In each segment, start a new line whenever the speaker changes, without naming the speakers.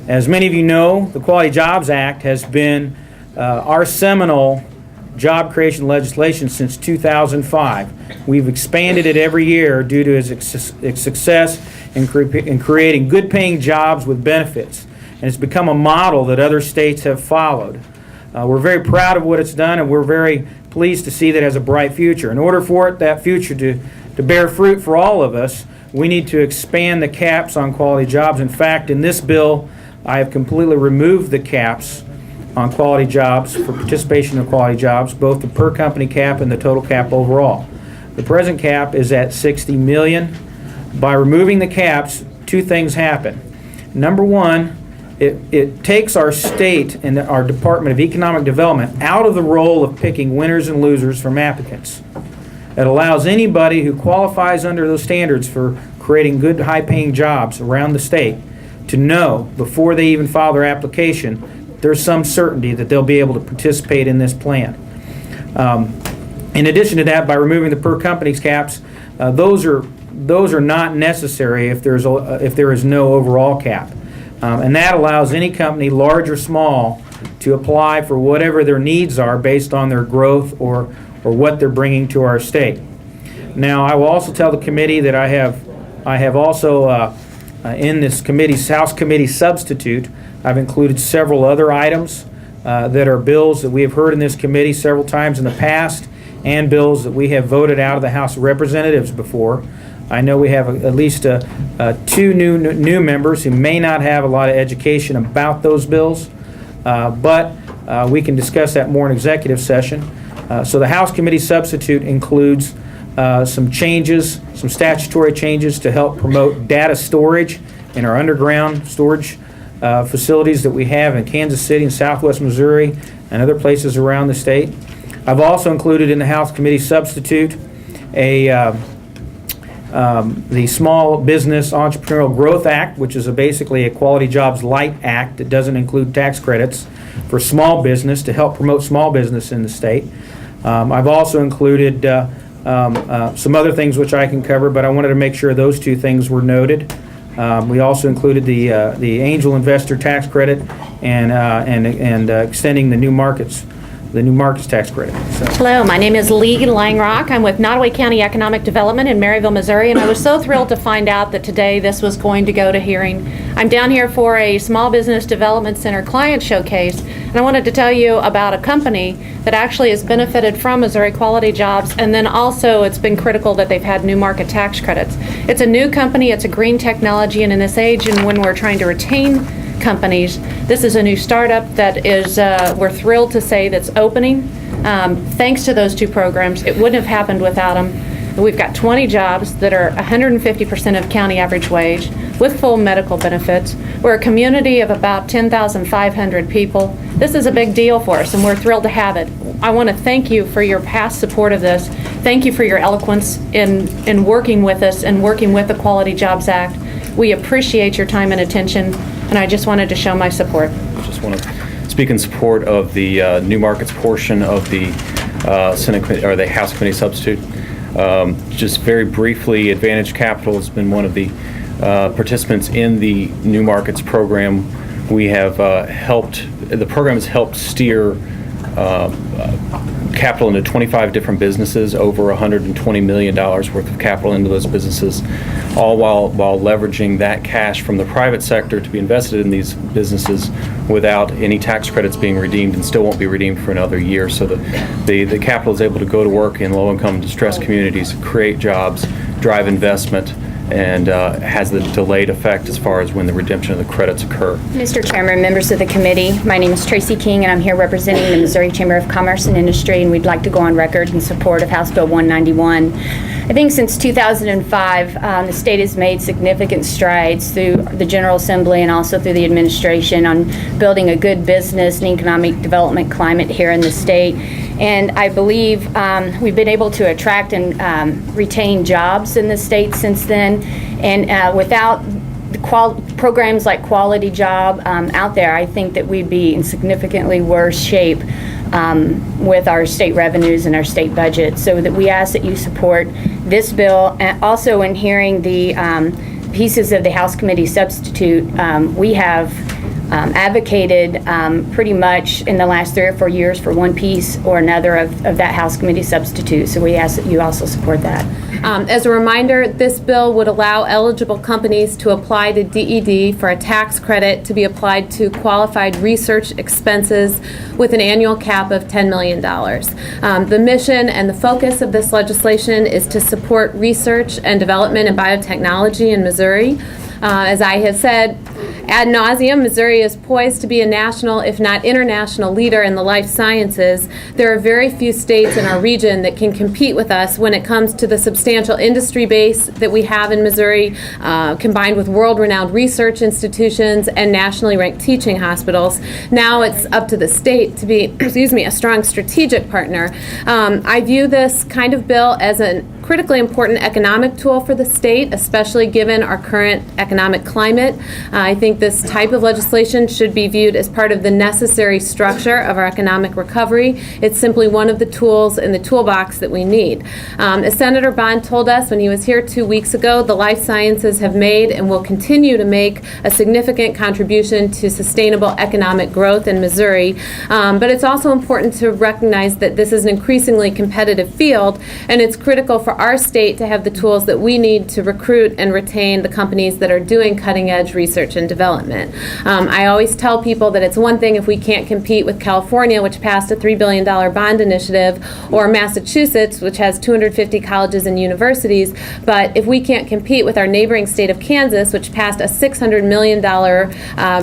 As many of you know, the Quality Jobs Act has been our seminal job creation legislation since 2005. We've expanded it every year due to its success in creating good-paying jobs with benefits. And it's become a model that other states have followed. We're very proud of what it's done, and we're very pleased to see that it has a bright future. In order for that future to bear fruit for all of us, we need to expand the caps on quality jobs. In fact, in this bill, I have completely removed the caps on quality jobs for participation in quality jobs, both the per company cap and the total cap overall. The present cap is at $60 million. By removing the caps, two things happen. Number one, it takes our state and our Department of Economic Development out of the role of picking winners and losers from applicants. It allows anybody who qualifies under those standards for creating good, high-paying jobs around the state to know before they even file their application, there's some certainty that they'll be able to participate in this plan. In addition to that, by removing the per company's caps, those are not necessary if there is no overall cap. And that allows any company, large or small, to apply for whatever their needs are based on their growth or what they're bringing to our state. Now, I will also tell the committee that I have also in this committee's House Committee substitute, I've included several other items that are bills that we have heard in this committee several times in the past and bills that we have voted out of the House of Representatives before. I know we have at least two new members who may not have a lot of education about those bills, but we can discuss that more in executive session. So the House Committee substitute includes some changes, some statutory changes to help promote data storage in our underground storage facilities that we have in Kansas City and Southwest Missouri and other places around the state. I've also included in the House Committee substitute the Small Business Entrepreneurial Growth Act, which is basically a Quality Jobs Light Act that doesn't include tax credits for small business to help promote small business in the state. I've also included some other things which I can cover, but I wanted to make sure those two things were noted. We also included the angel investor tax credit and extending the new markets tax credit. So.
Hello, my name is Lee Langrock. I'm with Nottoway County Economic Development in Maryville, Missouri, and I was so thrilled to find out that today this was going to go to hearing. I'm down here for a Small Business Development Center client showcase, and I wanted to tell you about a company that actually has benefited from Missouri Quality Jobs, and then also it's been critical that they've had new market tax credits. It's a new company, it's a green technology, and in this age and when we're trying to retain companies, this is a new startup that is, we're thrilled to say, that's opening. Thanks to those two programs, it wouldn't have happened without them. We've got 20 jobs that are 150% of county average wage with full medical benefits. We're a community of about 10,500 people. This is a big deal for us, and we're thrilled to have it. I want to thank you for your past support of this. Thank you for your eloquence in working with us and working with the Quality Jobs Act. We appreciate your time and attention, and I just wanted to show my support.
Just want to speak in support of the new markets portion of the Senate committee, or the House Committee substitute. Just very briefly, Advantage Capital has been one of the participants in the new markets program. We have the program has helped steer capital into 25 different businesses, over $120 million worth of capital into those businesses, all while leveraging that cash from the private sector to be invested in these businesses without any tax credits being redeemed, and still won't be redeemed for another year. So the capital is able to go to work in low-income, distressed communities, create jobs, drive investment, and has the delayed effect as far as when the redemption of the credits occur.
Mr. Chairman, members of the committee, my name is Tracy King, and I'm here representing the Missouri Chamber of Commerce and Industry, and we'd like to go on record in support of House Bill 191. I think since 2005, the state has made significant strides through the General Assembly and also through the administration on building a good business and economic development climate here in the state. And I believe we've been able to attract and retain jobs in the state since then. And without the programs like Quality Job out there, I think that we'd be in significantly worse shape with our state revenues and our state budget. So that we ask that you support this bill. And also, in hearing the pieces of the House Committee substitute, we have advocated pretty much in the last 3 or 4 years for one piece or another of that House committee substitute. So we ask that you also support that.
As a reminder, this bill would allow eligible companies to apply to DED for a tax credit to be applied to qualified research expenses with an annual cap of $10 million. The mission and the focus of this legislation is to support research and development in biotechnology in Missouri. As I have said ad nauseum, Missouri is poised to be a national, if not international, leader in the life sciences. There are very few states in our region that can compete with us when it comes to the substantial industry base that we have in Missouri, combined with world-renowned research institutions and nationally ranked teaching hospitals. Now it's up to the state to be, a strong strategic partner. I view this kind of bill as a critically important economic tool for the state, especially given our current economic climate. I think this type of legislation should be viewed as part of the necessary structure of our economic recovery. It's simply one of the tools in the toolbox that we need. As Senator Bond told us when he was here 2 weeks ago, the life sciences have made and will continue to make a significant contribution to sustainable economic growth in Missouri. But it's also important to recognize that this is an increasingly competitive field, and it's critical for our state to have the tools that we need to recruit and retain the companies that are doing cutting-edge research and development. I always tell people that it's one thing if we can't compete with California, which passed a $3 billion bond initiative, or Massachusetts, which has 250 colleges and universities, but if we can't compete with our neighboring state of Kansas, which passed a $600 million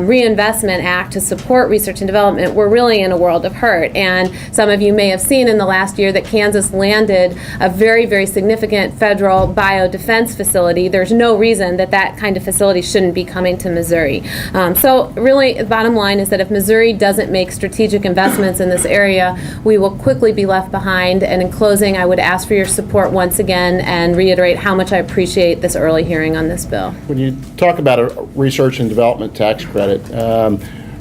reinvestment act to support research and development, we're really in a world of hurt. And some of you may have seen in the last year that Kansas landed a very, very significant federal biodefense facility. There's no reason that that kind of facility shouldn't be coming to Missouri. So really, the bottom line is that if Missouri doesn't make strategic investments in this area, we will quickly be left behind. And in closing, I would ask for your support once again and reiterate how much I appreciate this early hearing on this bill.
When you talk about a research and development tax credit,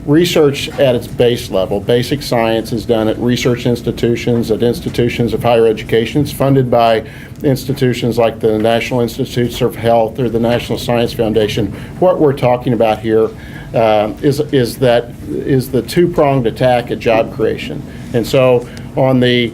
research at its base level, basic science, is done at research institutions, at institutions of higher education. It's funded by institutions like the National Institutes of Health or the National Science Foundation. What we're talking about here is the two-pronged attack at job creation. And so on the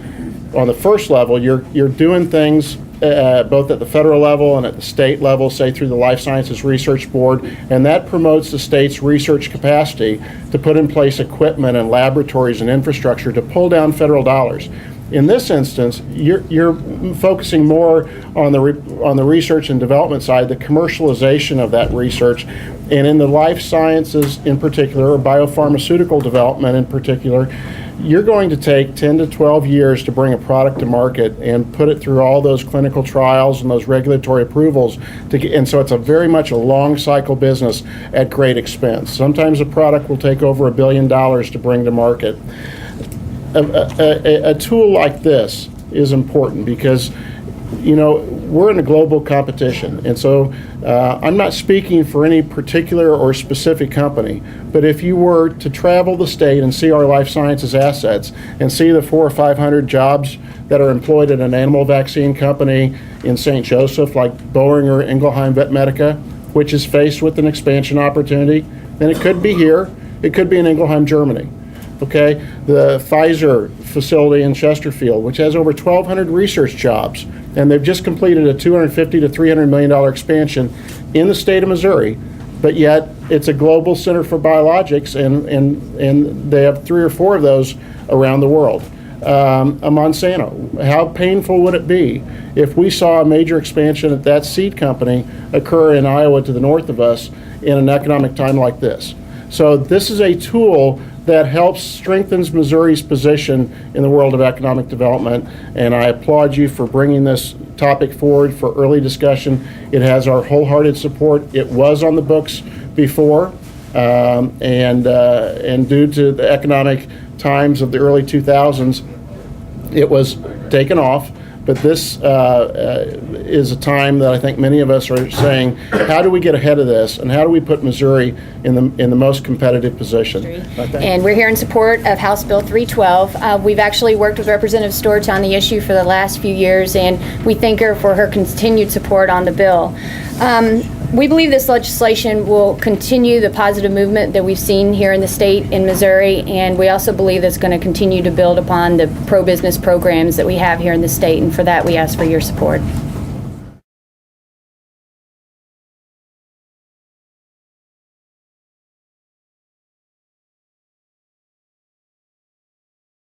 first level, you're doing things both at the federal level and at the state level, say through the Life Sciences Research Board, and that promotes the state's research capacity to put in place equipment and laboratories and infrastructure to pull down federal dollars. In this instance, you're focusing more on the research and development side, the commercialization of that research, and in the life sciences in particular, or biopharmaceutical development in particular, you're going to take 10 to 12 years to bring a product to market and put it through all those clinical trials and those regulatory approvals. And so it's a very much a long cycle business at great expense. Sometimes a product will take over $1 billion to bring to market. A tool like this is important because, we're in a global competition. And so I'm not speaking for any particular or specific company, but if you were to travel the state and see our life sciences assets and see the 400 or 500 jobs that are employed at an animal vaccine company in St. Joseph, like Boehringer Ingelheim Vetmedica, which is faced with an expansion opportunity, then it could be here, it could be in Ingelheim, Germany. Okay, the Pfizer facility in Chesterfield, which has over 1,200 research jobs, and they've just completed a $250 to $300 million expansion in the state of Missouri, but yet it's a global center for biologics, and they have 3 or 4 of those around the world. A Monsanto, how painful would it be if we saw a major expansion at that seed company occur in Iowa to the north of us in an economic time like this? So this is a tool that helps strengthens Missouri's position in the world of economic development, and I applaud you for bringing this topic forward for early discussion. It has our wholehearted support. It was on the books before, and due to the economic times of the early 2000s, it was taken off. But this is a time that I think many of us are saying, how do we get ahead of this, and how do we put Missouri in the most competitive position?
And we're here in support of House Bill 312. We've actually worked with Representative Storch on the issue for the last few years, and we thank her for her continued support on the bill. We believe this legislation will continue the positive movement that we've seen here in the state in Missouri, and we also believe it's going to continue to build upon the pro-business programs that we have here in the state, and for that we ask for your support.